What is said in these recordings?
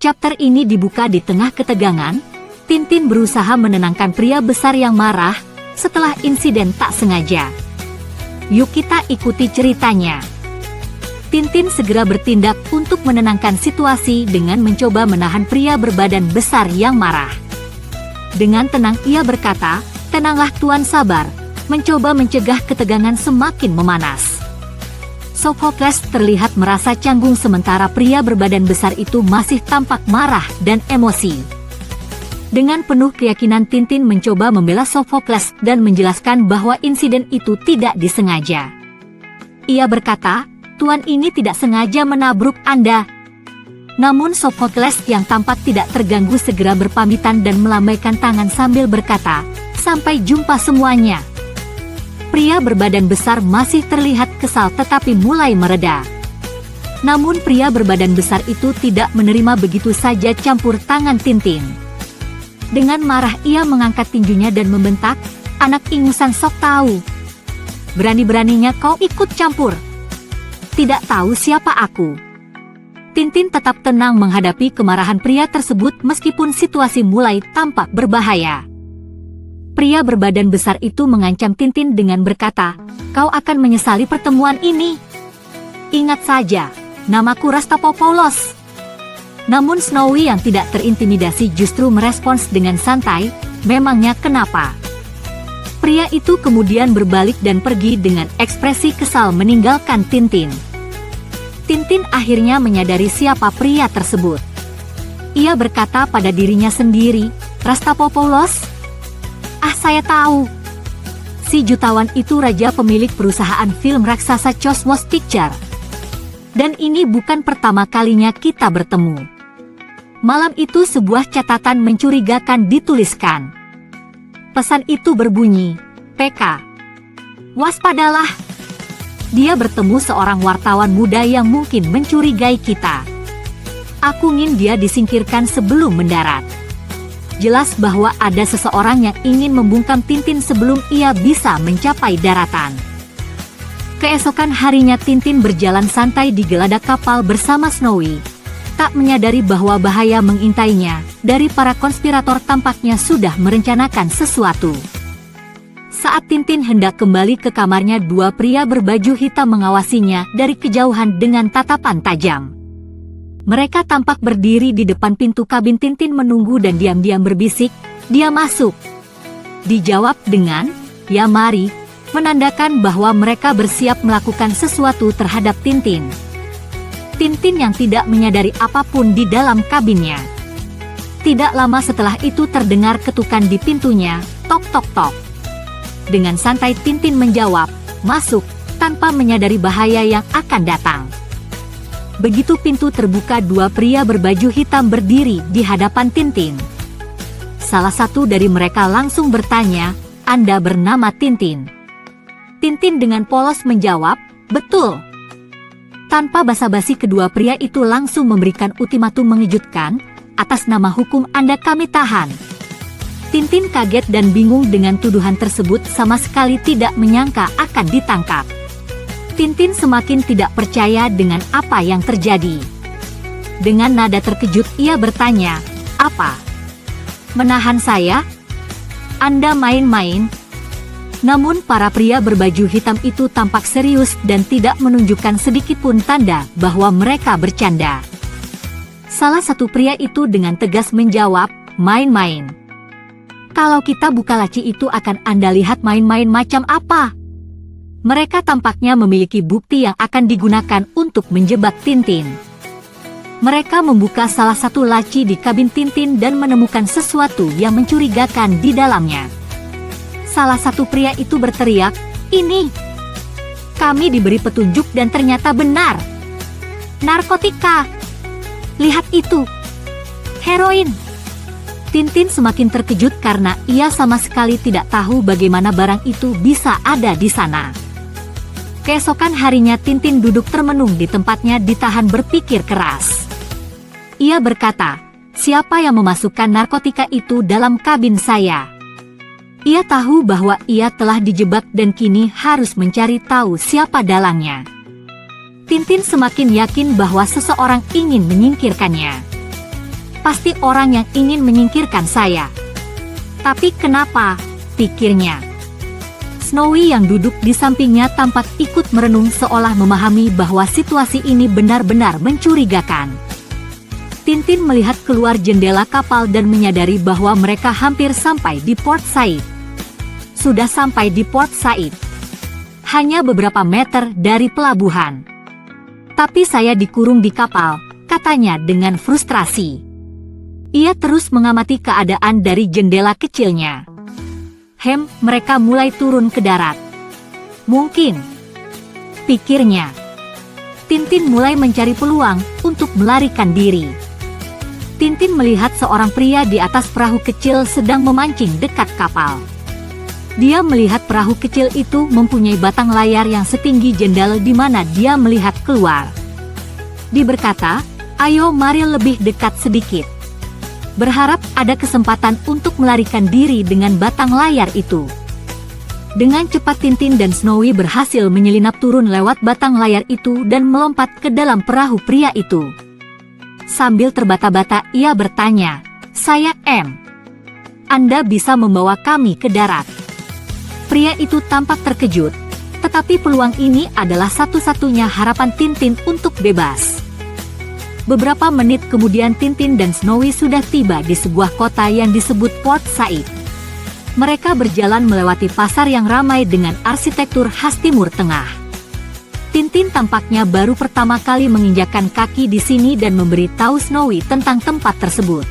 Chapter ini dibuka di tengah ketegangan. Tintin berusaha menenangkan pria besar yang marah setelah insiden tak sengaja. Yuk kita ikuti ceritanya. Tintin segera bertindak untuk menenangkan situasi dengan mencoba menahan pria berbadan besar yang marah. Dengan tenang ia berkata, "Tenanglah Tuan, sabar," mencoba mencegah ketegangan semakin memanas. Sophocles terlihat merasa canggung sementara pria berbadan besar itu masih tampak marah dan emosi. Dengan penuh keyakinan Tintin mencoba membela Sophocles dan menjelaskan bahwa insiden itu tidak disengaja. Ia berkata, "Tuan, ini tidak sengaja menabruk Anda." Namun Sophocles yang tampak tidak terganggu segera berpamitan dan melambaikan tangan sambil berkata, "Sampai jumpa semuanya." Pria berbadan besar masih terlihat kesal tetapi mulai mereda. Namun pria berbadan besar itu tidak menerima begitu saja campur tangan Tintin. Dengan marah ia mengangkat tinjunya dan membentak, "Anak ingusan sok tahu. Berani-beraninya kau ikut campur. Tidak tahu siapa aku." Tintin tetap tenang menghadapi kemarahan pria tersebut meskipun situasi mulai tampak berbahaya. Pria berbadan besar itu mengancam Tintin dengan berkata, "Kau akan menyesali pertemuan ini. Ingat saja, namaku Rastapopoulos." Namun Snowy yang tidak terintimidasi justru merespons dengan santai, "Memangnya kenapa?" Pria itu kemudian berbalik dan pergi dengan ekspresi kesal meninggalkan Tintin. Tintin akhirnya menyadari siapa pria tersebut. Ia berkata pada dirinya sendiri, "Rastapopoulos? Ah, saya tahu. Si jutawan itu raja pemilik perusahaan film raksasa Cosmos Picture. Dan ini bukan pertama kalinya kita bertemu." Malam itu sebuah catatan mencurigakan dituliskan. Pesan itu berbunyi, "PK. Waspadalah. Dia bertemu seorang wartawan muda yang mungkin mencurigai kita. Aku ingin dia disingkirkan sebelum mendarat." Jelas bahwa ada seseorang yang ingin membungkam Tintin sebelum ia bisa mencapai daratan. Keesokan harinya Tintin berjalan santai di geladak kapal bersama Snowy. Tak menyadari bahwa bahaya mengintainya, dari para konspirator tampaknya sudah merencanakan sesuatu. Saat Tintin hendak kembali ke kamarnya, dua pria berbaju hitam mengawasinya dari kejauhan dengan tatapan tajam. Mereka tampak berdiri di depan pintu kabin. Tintin menunggu dan diam-diam berbisik, "Dia masuk." Dijawab dengan, "Ya mari," menandakan bahwa mereka bersiap melakukan sesuatu terhadap Tintin. Tintin yang tidak menyadari apapun di dalam kabinnya. Tidak lama setelah itu terdengar ketukan di pintunya, tok tok tok. Dengan santai Tintin menjawab, "Masuk," tanpa menyadari bahaya yang akan datang. Begitu pintu terbuka, dua pria berbaju hitam berdiri di hadapan Tintin. Salah satu dari mereka langsung bertanya, "Anda bernama Tintin?" Tintin dengan polos menjawab, "Betul." Tanpa basa-basi kedua pria itu langsung memberikan ultimatum mengejutkan, "Atas nama hukum Anda kami tahan." Tintin kaget dan bingung dengan tuduhan tersebut, sama sekali tidak menyangka akan ditangkap. Tintin semakin tidak percaya dengan apa yang terjadi. Dengan nada terkejut ia bertanya, "Apa? Menahan saya? Anda main-main?" Namun para pria berbaju hitam itu tampak serius dan tidak menunjukkan sedikitpun tanda bahwa mereka bercanda. Salah satu pria itu dengan tegas menjawab, "Main-main. Kalau kita buka laci itu akan Anda lihat main-main macam apa." Mereka tampaknya memiliki bukti yang akan digunakan untuk menjebak Tintin. Mereka membuka salah satu laci di kabin Tintin dan menemukan sesuatu yang mencurigakan di dalamnya. Salah satu pria itu berteriak, "Ini! Kami diberi petunjuk dan ternyata benar. Narkotika! Lihat itu! Heroin!" Tintin semakin terkejut karena ia sama sekali tidak tahu bagaimana barang itu bisa ada di sana. Keesokan harinya Tintin duduk termenung di tempatnya ditahan berpikir keras. Ia berkata, "Siapa yang memasukkan narkotika itu dalam kabin saya?" Ia tahu bahwa ia telah dijebak dan kini harus mencari tahu siapa dalangnya. Tintin semakin yakin bahwa seseorang ingin menyingkirkannya. Pasti orang yang ingin menyingkirkan saya. Tapi kenapa? Pikirnya. Snowy yang duduk di sampingnya tampak ikut merenung seolah memahami bahwa situasi ini benar-benar mencurigakan. Tintin melihat keluar jendela kapal dan menyadari bahwa mereka hampir sampai di Port Said. Sudah sampai di Port Said. Hanya beberapa meter dari pelabuhan. Tapi saya dikurung di kapal, katanya dengan frustrasi. Ia terus mengamati keadaan dari jendela kecilnya. Mereka mulai turun ke darat. Mungkin, pikirnya. Tintin mulai mencari peluang untuk melarikan diri. Tintin melihat seorang pria di atas perahu kecil sedang memancing dekat kapal. Dia melihat perahu kecil itu mempunyai batang layar yang setinggi jendela di mana dia melihat keluar. Dia berkata, "Ayo mari lebih dekat sedikit." Berharap ada kesempatan untuk melarikan diri dengan batang layar itu. Dengan cepat Tintin dan Snowy berhasil menyelinap turun lewat batang layar itu dan melompat ke dalam perahu pria itu. Sambil terbata-bata ia bertanya, "Saya M. Anda bisa membawa kami ke darat?" Pria itu tampak terkejut, tetapi peluang ini adalah satu-satunya harapan Tintin untuk bebas. Beberapa menit kemudian Tintin dan Snowy sudah tiba di sebuah kota yang disebut Port Said. Mereka berjalan melewati pasar yang ramai dengan arsitektur khas Timur Tengah. Tintin tampaknya baru pertama kali menginjakkan kaki di sini dan memberitahu Snowy tentang tempat tersebut.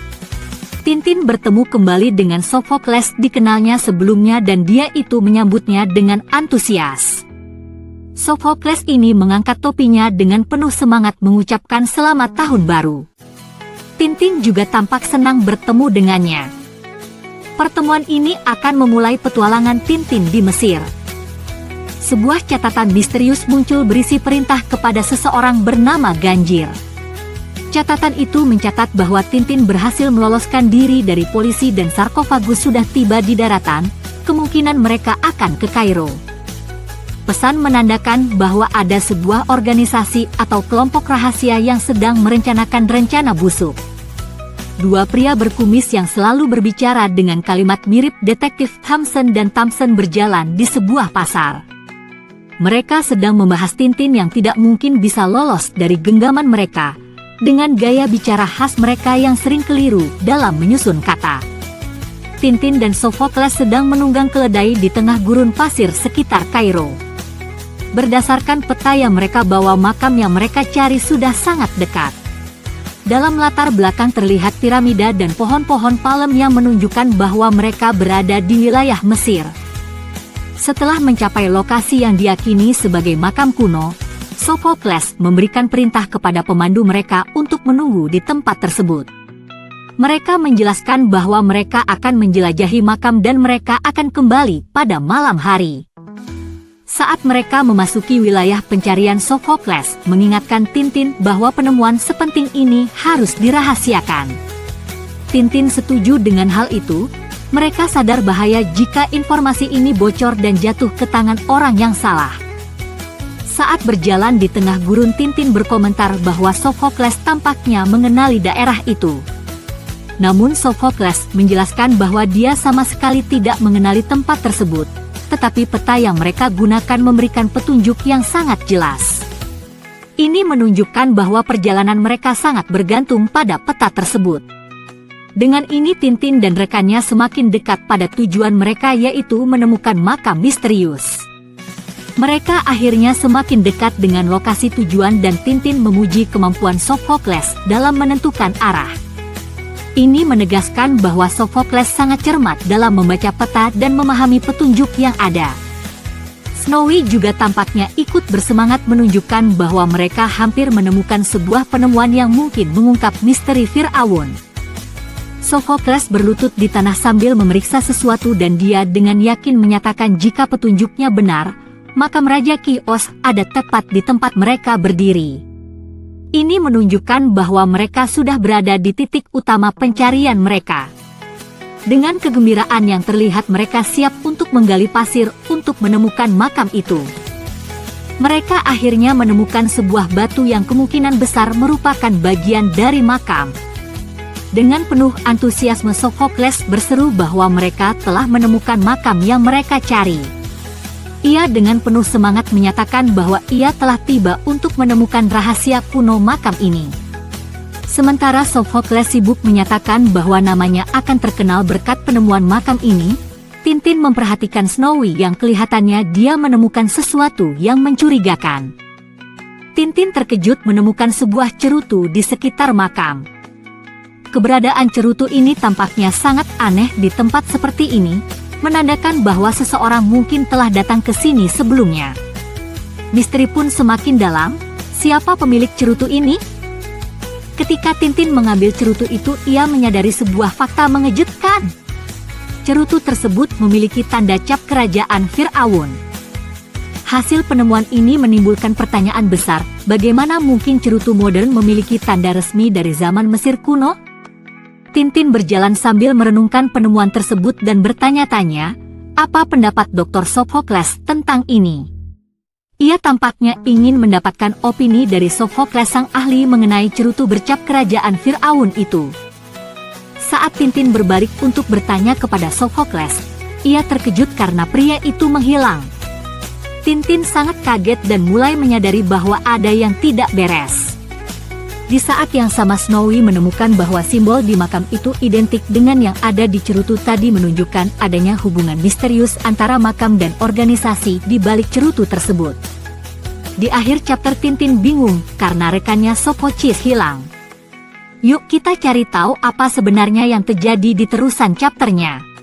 Tintin bertemu kembali dengan Sophocles, dikenalnya sebelumnya dan dia itu menyambutnya dengan antusias. Sophocles ini mengangkat topinya dengan penuh semangat mengucapkan selamat tahun baru. Tintin juga tampak senang bertemu dengannya. Pertemuan ini akan memulai petualangan Tintin di Mesir. Sebuah catatan misterius muncul berisi perintah kepada seseorang bernama Ganjir. Catatan itu mencatat bahwa Tintin berhasil meloloskan diri dari polisi dan sarkofagus sudah tiba di daratan, kemungkinan mereka akan ke Kairo. Pesan menandakan bahwa ada sebuah organisasi atau kelompok rahasia yang sedang merencanakan rencana busuk. Dua pria berkumis yang selalu berbicara dengan kalimat mirip detektif Thompson dan Thompson berjalan di sebuah pasar. Mereka sedang membahas Tintin yang tidak mungkin bisa lolos dari genggaman mereka, dengan gaya bicara khas mereka yang sering keliru dalam menyusun kata. Tintin dan Sophocles sedang menunggang keledai di tengah gurun pasir sekitar Kairo. Berdasarkan peta yang mereka bawa, makam yang mereka cari sudah sangat dekat. Dalam latar belakang terlihat piramida dan pohon-pohon palem yang menunjukkan bahwa mereka berada di wilayah Mesir. Setelah mencapai lokasi yang diyakini sebagai makam kuno, Sophocles memberikan perintah kepada pemandu mereka untuk menunggu di tempat tersebut. Mereka menjelaskan bahwa mereka akan menjelajahi makam dan mereka akan kembali pada malam hari. Saat mereka memasuki wilayah pencarian, Sophocles mengingatkan Tintin bahwa penemuan sepenting ini harus dirahasiakan. Tintin setuju dengan hal itu. Mereka sadar bahaya jika informasi ini bocor dan jatuh ke tangan orang yang salah. Saat berjalan di tengah gurun, Tintin berkomentar bahwa Sophocles tampaknya mengenali daerah itu. Namun Sophocles menjelaskan bahwa dia sama sekali tidak mengenali tempat tersebut, tetapi peta yang mereka gunakan memberikan petunjuk yang sangat jelas. Ini menunjukkan bahwa perjalanan mereka sangat bergantung pada peta tersebut. Dengan ini Tintin dan rekannya semakin dekat pada tujuan mereka, yaitu menemukan makam misterius. Mereka akhirnya semakin dekat dengan lokasi tujuan dan Tintin memuji kemampuan Sophocles dalam menentukan arah. Ini menegaskan bahwa Sophocles sangat cermat dalam membaca peta dan memahami petunjuk yang ada. Snowy juga tampaknya ikut bersemangat menunjukkan bahwa mereka hampir menemukan sebuah penemuan yang mungkin mengungkap misteri Firaun. Sophocles berlutut di tanah sambil memeriksa sesuatu dan dia dengan yakin menyatakan jika petunjuknya benar, makam Raja Kios ada tepat di tempat mereka berdiri. Ini menunjukkan bahwa mereka sudah berada di titik utama pencarian mereka. Dengan kegembiraan yang terlihat, mereka siap untuk menggali pasir untuk menemukan makam itu. Mereka akhirnya menemukan sebuah batu yang kemungkinan besar merupakan bagian dari makam. Dengan penuh antusiasme Sophocles berseru bahwa mereka telah menemukan makam yang mereka cari. Ia dengan penuh semangat menyatakan bahwa ia telah tiba untuk menemukan rahasia kuno makam ini. Sementara Sophocles sibuk menyatakan bahwa namanya akan terkenal berkat penemuan makam ini, Tintin memperhatikan Snowy yang kelihatannya dia menemukan sesuatu yang mencurigakan. Tintin terkejut menemukan sebuah cerutu di sekitar makam. Keberadaan cerutu ini tampaknya sangat aneh di tempat seperti ini, menandakan bahwa seseorang mungkin telah datang ke sini sebelumnya. Misteri pun semakin dalam, siapa pemilik cerutu ini? Ketika Tintin mengambil cerutu itu, ia menyadari sebuah fakta mengejutkan. Cerutu tersebut memiliki tanda cap kerajaan Firaun. Hasil penemuan ini menimbulkan pertanyaan besar, bagaimana mungkin cerutu modern memiliki tanda resmi dari zaman Mesir kuno? Tintin berjalan sambil merenungkan penemuan tersebut dan bertanya-tanya, apa pendapat Dr. Sophocles tentang ini? Ia tampaknya ingin mendapatkan opini dari Sophocles sang ahli mengenai cerutu bercap kerajaan Firaun itu. Saat Tintin berbalik untuk bertanya kepada Sophocles, ia terkejut karena pria itu menghilang. Tintin sangat kaget dan mulai menyadari bahwa ada yang tidak beres. Di saat yang sama Snowy menemukan bahwa simbol di makam itu identik dengan yang ada di cerutu tadi, menunjukkan adanya hubungan misterius antara makam dan organisasi di balik cerutu tersebut. Di akhir chapter Tintin bingung karena rekannya Sophocles hilang. Yuk kita cari tahu apa sebenarnya yang terjadi di terusan chapternya.